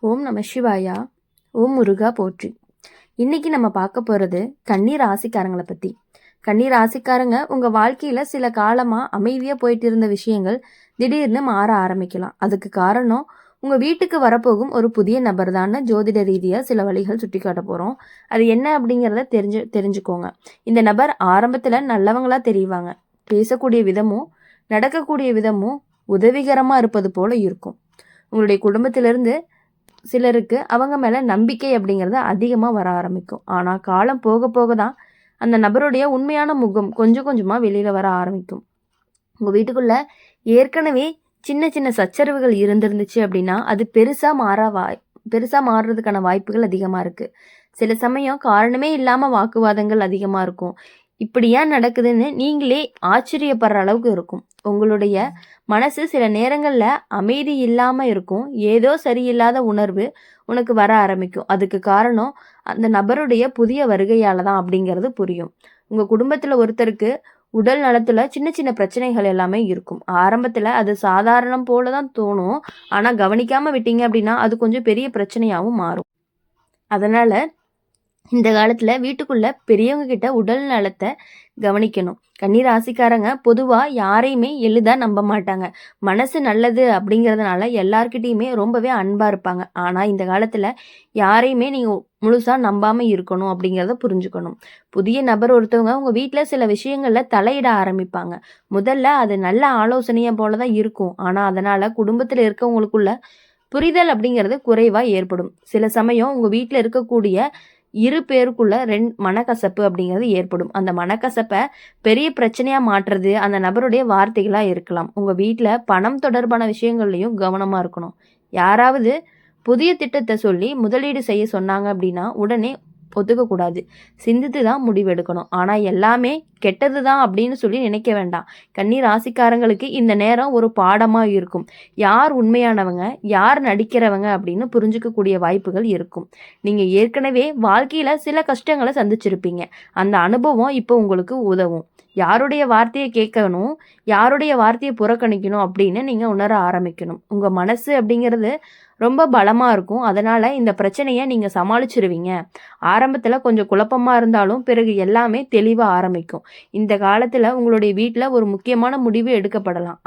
ஓம் நம சிவாயா. ஓம் முருகா போற்றி. இன்னைக்கு நம்ம பார்க்க போகிறது கன்னி ராசிக்காரங்களை பற்றி. கன்னி ராசிக்காரங்க உங்கள் வாழ்க்கையில் சில காலமாக அமைதியாக போயிட்டு இருந்த விஷயங்கள் திடீர்னு மாற ஆரம்பிக்கலாம். அதுக்கு காரணம் உங்கள் வீட்டுக்கு வரப்போகும் ஒரு புதிய நபர் தான். ஜோதிட ரீதியாக சில வழிகள் சுட்டி காட்ட போகிறோம். அது என்ன அப்படிங்கிறத தெரிஞ்சுக்கோங்க. இந்த நபர் ஆரம்பத்தில் நல்லவங்களா தெரிவாங்க. பேசக்கூடிய விதமும் நடக்கக்கூடிய விதமும் உதவிகரமாக இருப்பது போல இருக்கும். உங்களுடைய குடும்பத்திலிருந்து சிலருக்கு அவங்க மேலே நம்பிக்கை அப்படிங்கிறது அதிகமாக வர ஆரம்பிக்கும். ஆனால் காலம் போக போக தான் அந்த நபருடைய உண்மையான முகம் கொஞ்சம் கொஞ்சமாக வெளியில் வர ஆரம்பிக்கும். உங்கள் வீட்டுக்குள்ளே ஏற்கனவே சின்ன சின்ன சச்சரவுகள் இருந்துருந்துச்சு அப்படின்னா அது பெருசாக மாறுறதுக்கான வாய்ப்புகள் அதிகமாக இருக்குது. சில சமயம் காரணமே இல்லாமல் வாக்குவாதங்கள் அதிகமாக இருக்கும். இப்படி ஏன் நடக்குதுன்னு நீங்களே ஆச்சரியப்படுற அளவுக்கு இருக்கும். உங்களுடைய மனசு சில நேரங்களில் அமைதி இல்லாமல் இருக்கும். ஏதோ சரியில்லாத உணர்வு உனக்கு வர ஆரம்பிக்கும். அதுக்கு காரணம் அந்த நபருடைய புதிய வருகையால் தான் அப்படிங்கிறது புரியும். உங்கள் குடும்பத்தில் ஒருத்தருக்கு உடல் நலத்தில் சின்ன சின்ன பிரச்சனைகள் எல்லாமே இருக்கும். ஆரம்பத்தில் அது சாதாரணம் போல தான் தோணும். ஆனால் கவனிக்காமல் விட்டீங்க அப்படின்னா அது கொஞ்சம் பெரிய பிரச்சனையாகவும் மாறும். அதனால் இந்த காலத்தில் வீட்டுக்குள்ளே பெரியவங்க கிட்ட உடல் நலத்தை கவனிக்கணும். கன்னி ராசிக்காரங்க பொதுவாக யாரையுமே எளிதாக நம்ப மாட்டாங்க. மனசு நல்லது அப்படிங்கிறதுனால எல்லார்கிட்டையுமே ரொம்பவே அன்பாக இருப்பாங்க. ஆனால் இந்த காலத்தில் யாரையுமே நீங்கள் முழுசாக நம்பாமல் இருக்கணும் அப்படிங்கிறத புரிஞ்சுக்கணும். புதிய நபர் ஒருத்தவங்க உங்கள் வீட்டில் சில விஷயங்களில் தலையிட ஆரம்பிப்பாங்க. முதல்ல அது நல்ல ஆலோசனையை போல தான் இருக்கும். ஆனால் அதனால் குடும்பத்தில் இருக்கவங்களுக்குள்ள புரிதல் அப்படிங்கிறது குறைவாக ஏற்படும். சில சமயம் உங்கள் வீட்டில் இருக்கக்கூடிய இரு பேருக்குள்ள மனக்கசப்பு அப்படிங்கிறது ஏற்படும். அந்த மனக்கசப்பை பெரிய பிரச்சனையாக மாற்றுறது அந்த நபருடைய வார்த்தைகளாக இருக்கலாம். உங்கள் வீட்டில் பணம் தொடர்பான விஷயங்கள்லையும் கவனமாக இருக்கணும். யாராவது புதிய திட்டத்தை சொல்லி முதலீடு செய்ய சொன்னாங்க அப்படின்னா உடனே ஒத்துக்கக்கூடாது. சிந்தித்து தான் முடிவெடுக்கணும். ஆனால் எல்லாமே கெட்டது தான் அப்படின்னு சொல்லி நினைக்க வேண்டாம். கன்னி ராசிக்காரங்களுக்கு இந்த நேரம் ஒரு பாடமாக இருக்கும். யார் உண்மையானவங்க யார் நடிக்கிறவங்க அப்படின்னு புரிஞ்சுக்கக்கூடிய வாய்ப்புகள் இருக்கும். நீங்கள் ஏற்கனவே வாழ்க்கையில் சில கஷ்டங்களை சந்திச்சிருப்பீங்க. அந்த அனுபவம் இப்போ உங்களுக்கு உதவும். யாருடைய வார்த்தையை கேட்கணும் யாருடைய வார்த்தையை புறக்கணிக்கணும் அப்படின்னு நீங்கள் உணர ஆரம்பிக்கணும். உங்கள் மனசு அப்படிங்கிறது ரொம்ப பலமாக இருக்கும். அதனால் இந்த பிரச்சனையை நீங்கள் சமாளிச்சிருவீங்க. ஆரம்பத்தில் கொஞ்சம் குழப்பமாக இருந்தாலும் பிறகு எல்லாமே தெளிவாக ஆரம்பிக்கும். இந்த காலத்தில் உங்களுடைய வீட்டில் ஒரு முக்கியமான முடிவு எடுக்கப்படலாம்.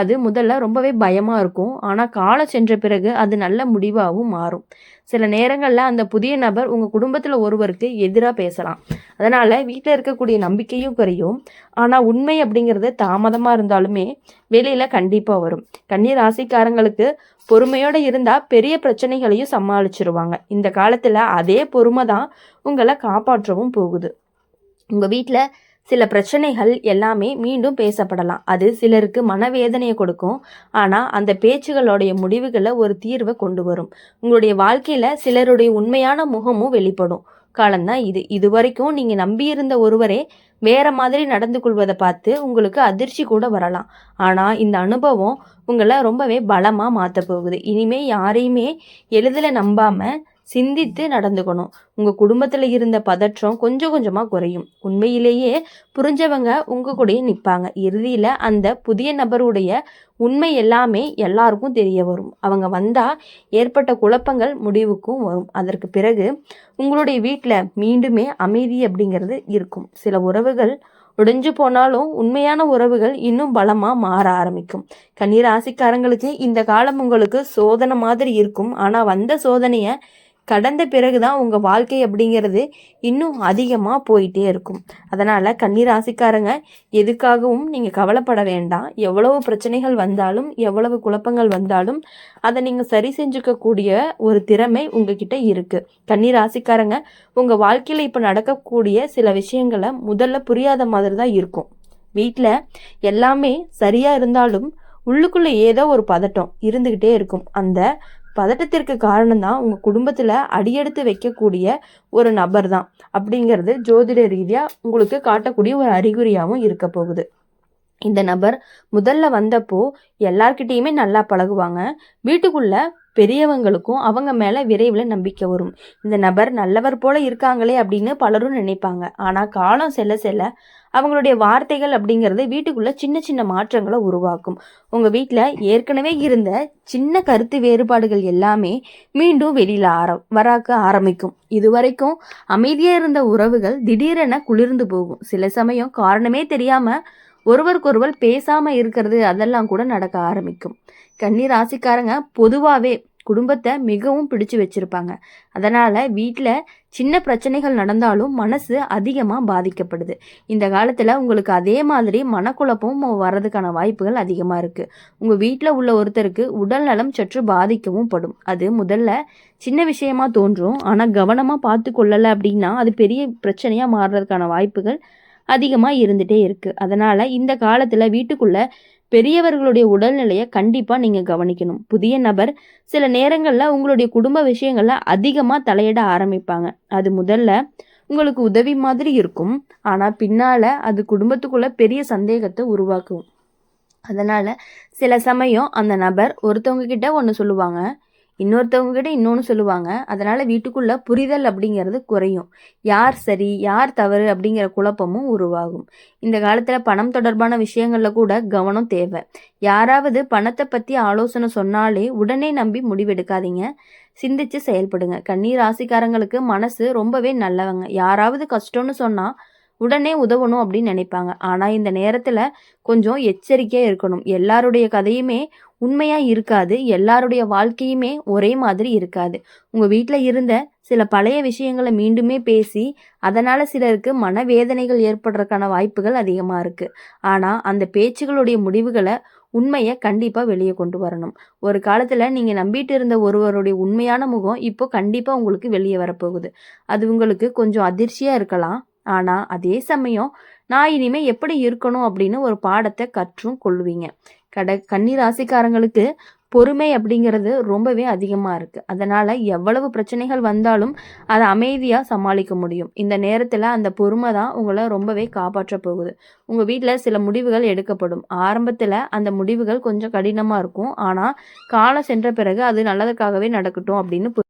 அது முதல்ல ரொம்பவே பயமாக இருக்கும். ஆனால் காலம் சென்ற பிறகு அது நல்ல முடிவாகவும் மாறும். சில நேரங்களில் அந்த புதிய நபர் உங்கள் குடும்பத்தில் ஒருவருக்கு எதிராக பேசலாம். அதனால் வீட்டில் இருக்கக்கூடிய நம்பிக்கையும் குறையும். ஆனால் உண்மை அப்படிங்கிறது தாமதமாக இருந்தாலுமே வெளியில் கண்டிப்பாக வரும். கன்னி ராசிக்காரங்களுக்கு பொறுமையோடு இருந்தால் பெரிய பிரச்சனைகளையும் சமாளிச்சிருவாங்க. இந்த காலத்தில் அதே பொறுமை தான் உங்களை காப்பாற்றவும் போகுது. உங்கள் வீட்டில் சில பிரச்சனைகள் எல்லாமே மீண்டும் பேசப்படலாம். அது சிலருக்கு மனவேதனையை கொடுக்கும். ஆனால் அந்த பேச்சுகளுடைய முடிவுகளை ஒரு தீர்வை கொண்டு வரும். உங்களுடைய வாழ்க்கையில் சிலருடைய உண்மையான முகமும் வெளிப்படும் காலம்தான் இது. இது வரைக்கும் நீங்கள் நம்பியிருந்த ஒருவரே வேற மாதிரி நடந்து கொள்வதை பார்த்து உங்களுக்கு அதிர்ச்சி கூட வரலாம். ஆனால் இந்த அனுபவம் உங்களை ரொம்பவே பலமாக மாற்ற போகுது. இனிமேல் யாரையுமே எளிதில் நம்பாமல் சிந்தித்து நடந்துக்கணும். உங்கள் குடும்பத்தில் இருந்த பதற்றம் கொஞ்சம் கொஞ்சமாக குறையும். உண்மையிலேயே புரிஞ்சவங்க உங்கள் கூடயே நிற்பாங்க. இறுதியில் அந்த புதிய நபருடைய உண்மை எல்லாமே எல்லாருக்கும் தெரிய வரும். அவங்க வந்தால் ஏற்பட்ட குழப்பங்கள் முடிவுக்கும் வரும். அதற்கு பிறகு உங்களுடைய வீட்டில் மீண்டுமே அமைதி அப்படிங்கிறது இருக்கும். சில உறவுகள் உடைஞ்சு போனாலும் உண்மையான உறவுகள் இன்னும் பலமாக மாற ஆரம்பிக்கும். கன்னி ராசிக்காரங்களுக்கு இந்த காலம் உங்களுக்கு சோதனை மாதிரி இருக்கும். ஆனால் வந்த சோதனையை கடந்த பிறகுதான் உங்கள் வாழ்க்கை அப்படிங்கிறது இன்னும் அதிகமாக போயிட்டே இருக்கும். அதனால் கன்னி ராசிக்காரங்க எதுக்காகவும் நீங்கள் கவலைப்பட வேண்டாம். எவ்வளவு பிரச்சனைகள் வந்தாலும் எவ்வளவு குழப்பங்கள் வந்தாலும் அதை நீங்கள் சரி செஞ்சுக்கக்கூடிய ஒரு திறமை உங்ககிட்ட இருக்குது. கன்னி ராசிக்காரங்க உங்கள் வாழ்க்கையில் இப்போ நடக்கக்கூடிய சில விஷயங்களை முதல்ல புரியாத மாதிரி தான் இருக்கும். வீட்டில் எல்லாமே சரியாக இருந்தாலும் உள்ளுக்குள்ளே ஏதோ ஒரு பதட்டம் இருந்துக்கிட்டே இருக்கும். அந்த பதட்டத்திற்கு காரணம் தான் உங்கள் குடும்பத்தில் அடியெடுத்து வைக்கக்கூடிய ஒரு நபர் தான் அப்படிங்கிறது ஜோதிட ரீதியாக உங்களுக்கு காட்டக்கூடிய ஒரு அறிகுறியாகவும் இருக்க போகுது. இந்த நபர் முதல்ல வந்தப்போ எல்லார்கிட்டயுமே நல்லா பழகுவாங்க. வீட்டுக்குள்ள பெரியவங்களுக்கும் அவங்க மேல விரைவில் நம்பிக்கை வரும். இந்த நபர் நல்லவர் போல இருக்காங்களே அப்படின்னு பலரும் நினைப்பாங்க. ஆனா காலம் செல்ல செல்ல அவங்களுடைய வார்த்தைகள் அப்படிங்கிறது வீட்டுக்குள்ள சின்ன சின்ன மாற்றங்களை உருவாக்கும். உங்க வீட்டில் ஏற்கனவே இருந்த சின்ன கருத்து வேறுபாடுகள் எல்லாமே மீண்டும் வெளியில வராக்க ஆரம்பிக்கும். இதுவரைக்கும் அமைதியா இருந்த உறவுகள் திடீரென குளிர்ந்து போகும். சில சமயம் காரணமே தெரியாம ஒருவருக்கொருவர் பேசாம இருக்கிறது அதெல்லாம் கூட நடக்க ஆரம்பிக்கும். கன்னி ராசிக்காரங்க பொதுவாகவே குடும்பத்தை மிகவும் பிடிச்சு வச்சிருப்பாங்க. அதனால வீட்டில் சின்ன பிரச்சனைகள் நடந்தாலும் மனசு அதிகமாக பாதிக்கப்படுது. இந்த காலத்தில் உங்களுக்கு அதே மாதிரி மனக்குழப்பமும் வர்றதுக்கான வாய்ப்புகள் அதிகமாக இருக்குது. உங்கள் வீட்டில் உள்ள ஒருத்தருக்கு உடல் நலம் சற்று பாதிக்கவும் படும். அது முதல்ல சின்ன விஷயமா தோன்றும். ஆனால் கவனமாக பார்த்து கொள்ளலை அப்படின்னா அது பெரிய பிரச்சனையாக மாறுறதுக்கான வாய்ப்புகள் அதிகமாக இருந்துகிட்டே இருக்குது. அதனால் இந்த காலத்தில் வீட்டுக்குள்ள பெரியவர்களுடைய உடல்நிலையை கண்டிப்பாக நீங்கள் கவனிக்கணும். புதிய நபர் சில நேரங்களில் உங்களுடைய குடும்ப விஷயங்களில் அதிகமாக தலையிட ஆரம்பிப்பாங்க. அது முதல்ல உங்களுக்கு உதவி மாதிரி இருக்கும். ஆனால் பின்னால் அது குடும்பத்துக்குள்ள பெரிய சந்தேகத்தை உருவாக்கும். அதனால் சில சமயம் அந்த நபர் ஒருத்தவங்க கிட்ட ஒன்று சொல்லுவாங்க, இன்னொருத்தவங்க கிட்ட இன்னொன்று சொல்லுவாங்க. அதனால் வீட்டுக்குள்ள புரிதல் அப்படிங்கிறது குறையும். யார் சரி யார் தவறு அப்படிங்கிற குழப்பமும் உருவாகும். இந்த காலத்தில் பணம் தொடர்பான விஷயங்களில் கூட கவனம் தேவை. யாராவது பணத்தை பற்றி ஆலோசனை சொன்னாலே உடனே நம்பி முடிவெடுக்காதீங்க. சிந்திச்சு செயல்படுங்க. கன்னி ராசிக்காரங்களுக்கு மனசு ரொம்பவே நல்லவங்க. யாராவது கஷ்டம்னு சொன்னால் உடனே உதவணும் அப்படின்னு நினைப்பாங்க. ஆனால் இந்த நேரத்தில் கொஞ்சம் எச்சரிக்கையாக இருக்கணும். எல்லாருடைய கதையுமே உண்மையாக இருக்காது. எல்லாருடைய வாழ்க்கையுமே ஒரே மாதிரி இருக்காது. உங்கள் வீட்டில் இருந்த சில பழைய விஷயங்களை மீண்டுமே பேசி அதனால் சிலருக்கு மனவேதனைகள் ஏற்படுறதுக்கான வாய்ப்புகள் அதிகமாக இருக்குது. ஆனால் அந்த பேச்சுகளுடைய முடிவுகளை உண்மையை கண்டிப்பாக வெளியே கொண்டு வரணும். ஒரு காலத்தில் நீங்கள் நம்பிட்டு இருந்த ஒருவருடைய உண்மையான முகம் இப்போ கண்டிப்பாக உங்களுக்கு வெளியே வரப்போகுது. அது உங்களுக்கு கொஞ்சம் அதிர்ச்சியாக இருக்கலாம். ஆனால் அதே சமயம் நான் இனிமேல் எப்படி இருக்கணும் அப்படின்னு ஒரு பாடத்தை கற்றும் கொள்வீங்க. கன்னி ராசிக்காரங்களுக்கு பொறுமை அப்படிங்கிறது ரொம்பவே அதிகமாக இருக்குது. அதனால் எவ்வளவு பிரச்சனைகள் வந்தாலும் அதை அமைதியாக சமாளிக்க முடியும். இந்த நேரத்தில் அந்த பொறுமை தான் உங்களை ரொம்பவே காப்பாற்ற போகுது. உங்கள் வீட்டில் சில முடிவுகள் எடுக்கப்படும். ஆரம்பத்தில் அந்த முடிவுகள் கொஞ்சம் கடினமாக இருக்கும். ஆனால் காலம் சென்ற பிறகு அது நல்லதுக்காகவே நடக்கட்டும் அப்படின்னு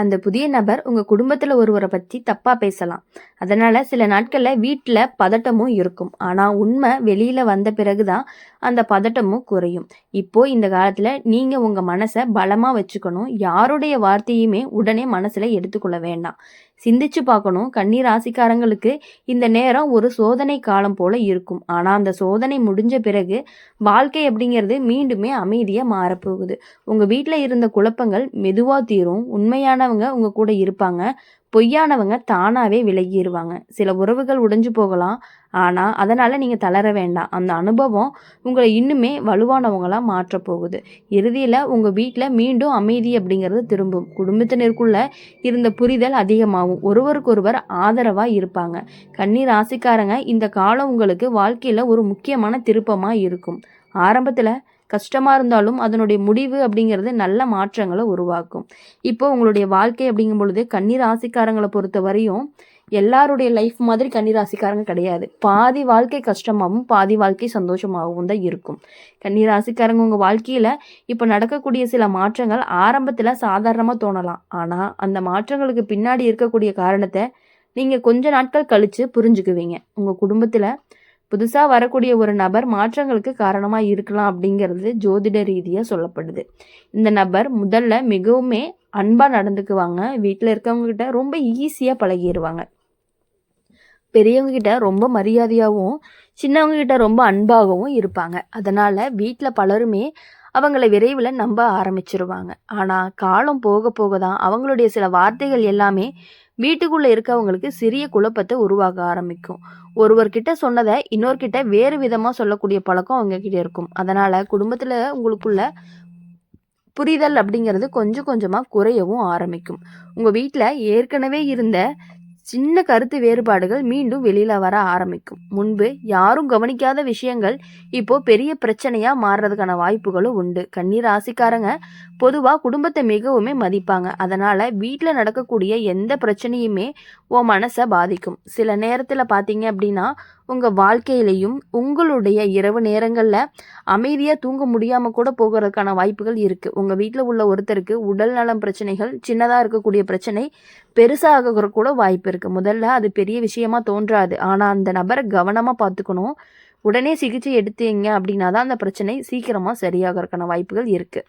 அந்த புதிய நபர் உங்கள் குடும்பத்தில் ஒருவரை பற்றி தப்பாக பேசலாம். அதனால் சில நாட்களில் வீட்டில் பதட்டமும் இருக்கும். ஆனால் உண்மை வெளியில் வந்த பிறகு தான் அந்த பதட்டமும் குறையும். இப்போது இந்த காலத்தில் நீங்கள் உங்கள் மனசை பலமாக வச்சுக்கணும். யாருடைய வார்த்தையுமே உடனே மனசில் எடுத்துக்கொள்ள வேண்டாம். சிந்திச்சு பார்க்கணும். கன்னி ராசிக்காரங்களுக்கு இந்த நேரம் ஒரு சோதனை காலம் போல இருக்கும். ஆனால் அந்த சோதனை முடிஞ்ச பிறகு வாழ்க்கை அப்படிங்கிறது மீண்டுமே அமைதியாக மாறப்போகுது. உங்கள் வீட்டில் இருந்த குழப்பங்கள் மெதுவாக தீரும். உண்மையானவங்க உங்கள் கூட இருப்பாங்க. பொய்யானவங்க தானாகவே விலகிடுவாங்க. சில உறவுகள் உடைஞ்சு போகலாம். ஆனால் அதனால் நீங்கள் தளர வேண்டாம். அந்த அனுபவம் உங்களை இன்னுமே வலுவானவங்களாக மாற்றப்போகுது. இறுதியில் உங்கள் வீட்டில் மீண்டும் அமைதி அப்படிங்கிறது திரும்பும். குடும்பத்தினருக்குள்ள இருந்த புரிதல் அதிகமாகும். ஒருவருக்கொருவர் ஆதரவாக இருப்பாங்க. கன்னி ராசிக்காரங்க இந்த காலம் உங்களுக்கு வாழ்க்கையில் ஒரு முக்கியமான திருப்பமாக இருக்கும். ஆரம்பத்தில் கஷ்டமாக இருந்தாலும் அதனுடைய முடிவு அப்படிங்கிறது நல்ல மாற்றங்களை உருவாக்கும். இப்போ உங்களுடைய வாழ்க்கை அப்படிங்கும் பொழுது கன்னி ராசிக்காரங்களை பொறுத்த வரையும் எல்லாருடைய லைஃப் மாதிரி கன்னி ராசிக்காரங்க கிடையாது. பாதி வாழ்க்கை கஷ்டமாகவும் பாதி வாழ்க்கை சந்தோஷமாகவும் தான் இருக்கும். கன்னி ராசிக்காரங்க உங்கள் வாழ்க்கையில் இப்போ நடக்கக்கூடிய சில மாற்றங்கள் ஆரம்பத்தில் சாதாரணமாக தோணலாம். ஆனால் அந்த மாற்றங்களுக்கு பின்னாடி இருக்கக்கூடிய காரணத்தை நீங்கள் கொஞ்ச நாட்கள் கழித்து புரிஞ்சுக்குவீங்க. உங்கள் குடும்பத்தில் புதுசாக வரக்கூடிய ஒரு நபர் மாற்றங்களுக்கு காரணமாக இருக்கலாம் அப்படிங்கிறது ஜோதிட ரீதியாக சொல்லப்படுது. இந்த நபர் முதல்ல மிகவுமே அன்பாக நடந்துக்குவாங்க. வீட்டில் இருக்கவங்ககிட்ட ரொம்ப ஈஸியாக பழகிடுவாங்க. பெரியவங்க கிட்ட ரொம்ப மரியாதையாகவும் சின்னவங்க கிட்ட ரொம்ப அன்பாகவும் இருப்பாங்க. அதனால் வீட்டில் பலருமே அவங்கள விரைவில் நம்ப ஆரம்பிச்சிருவாங்க. ஆனால் காலம் போக போக தான் அவங்களுடைய சில வார்த்தைகள் எல்லாமே வீட்டுக்குள்ளே இருக்கவங்களுக்கு சிறிய குழப்பத்தை உருவாக ஆரம்பிக்கும். ஒருவர்கிட்ட சொன்னதை இன்னொருக்கிட்ட வேறு விதமாக சொல்லக்கூடிய பழக்கம் அவங்கக்கிட்ட இருக்கும். அதனால் குடும்பத்தில் உங்களுக்குள்ள புரிதல் அப்படிங்கிறது கொஞ்சம் கொஞ்சமாக குறையவும் ஆரம்பிக்கும். உங்கள் வீட்டில் ஏற்கனவே இருந்த சின்ன கருத்து வேறுபாடுகள் மீண்டும் வெளியில வர ஆரம்பிக்கும். முன்பு யாரும் கவனிக்காத விஷயங்கள் இப்போ பெரிய பிரச்சனையா மாறுறதுக்கான வாய்ப்புகளும் உண்டு. கன்னி ராசிக்காரங்க பொதுவா குடும்பத்தை மிகவுமே மதிப்பாங்க. அதனால வீட்டில் நடக்கக்கூடிய எந்த பிரச்சனையுமே உன் மனசை பாதிக்கும். சில நேரத்தில் பார்த்தீங்க அப்படின்னா உங்கள் வாழ்க்கையிலையும் உங்களுடைய இரவு நேரங்களில் அமைதியாக தூங்க முடியாமல் கூட போகிறதுக்கான வாய்ப்புகள் இருக்குது. உங்கள் வீட்டில் உள்ள ஒருத்தருக்கு உடல் நலம் பிரச்சனைகள், சின்னதாக இருக்கக்கூடிய பிரச்சனை பெருசாக கூட வாய்ப்பு இருக்குது. முதல்ல அது பெரிய விஷயமா தோன்றாது. ஆனால் அந்த நபரை கவனமாக பார்த்துக்கணும். உடனே சிகிச்சை எடுத்தீங்க அப்படின்னா தான் அந்த பிரச்சனை சீக்கிரமாக சரியாகிறதுக்கான வாய்ப்புகள் இருக்குது.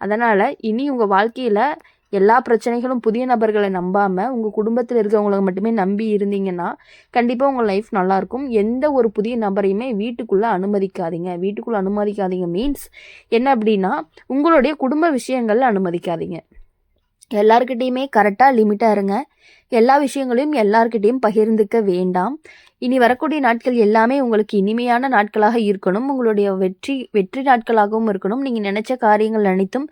அதனால் இனி உங்கள் வாழ்க்கையில் எல்லா பிரச்சனைகளும் புதிய நபர்களை நம்பாமல் உங்கள் குடும்பத்தில் இருக்கிறவங்களை மட்டுமே நம்பி இருந்தீங்கன்னா கண்டிப்பாக உங்கள் லைஃப் நல்லாயிருக்கும். எந்த ஒரு புதிய நபரையுமே வீட்டுக்குள்ளே அனுமதிக்காதீங்க. மீன்ஸ் என்ன அப்படின்னா உங்களுடைய குடும்ப விஷயங்களில் அனுமதிக்காதீங்க. எல்லாருக்கிட்டேயுமே கரெக்டாக லிமிட்டாக இருங்க. எல்லா விஷயங்களையும் எல்லார்கிட்டையும் பகிர்ந்துக்க வேண்டாம். இனி வரக்கூடிய நாட்கள் எல்லாமே உங்களுக்கு இனிமையான நாட்களாக இருக்கணும். உங்களுடைய வெற்றி நாட்களாகவும் இருக்கணும். நீங்கள் நினச்ச காரியங்கள் அனைத்தும்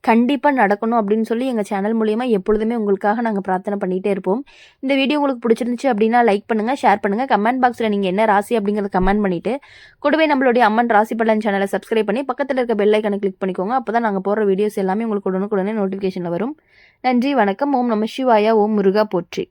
கண்டிப்பாக நடக்கணும் அப்படின்னு சொல்லி எங்கள் சேனல் மூலிமா எப்பொழுதுமே உங்களுக்காக நாங்கள் பிரார்த்தனை பண்ணிகிட்டே இருப்போம். இந்த வீடியோ உங்களுக்கு பிடிச்சிருந்துச்சு அப்படின்னா லைக் பண்ணுங்கள், ஷேர் பண்ணுங்கள். கமெண்ட் பாக்ஸில் நீங்கள் என்ன ராசி அப்படிங்கிறத கமெண்ட் பண்ணிவிட்டு கூடவே நம்மளுடைய அம்மன் ராசி பலன் சேனலை சப்ஸ்கிரைப் பண்ணி பக்கத்தில் இருக்க பெல் ஐக்கனை கிளிக் பண்ணிக்கோங்க. அப்போ தான் நாங்கள் போடுற வீடியோஸ் எல்லாமே உங்களுக்கு உடனுக்குடனே நோட்டிஃபிகேஷனில் வரும். நன்றி, வணக்கம். ஓம் நம சிவாயா. ஓம் முருகா போற்றி.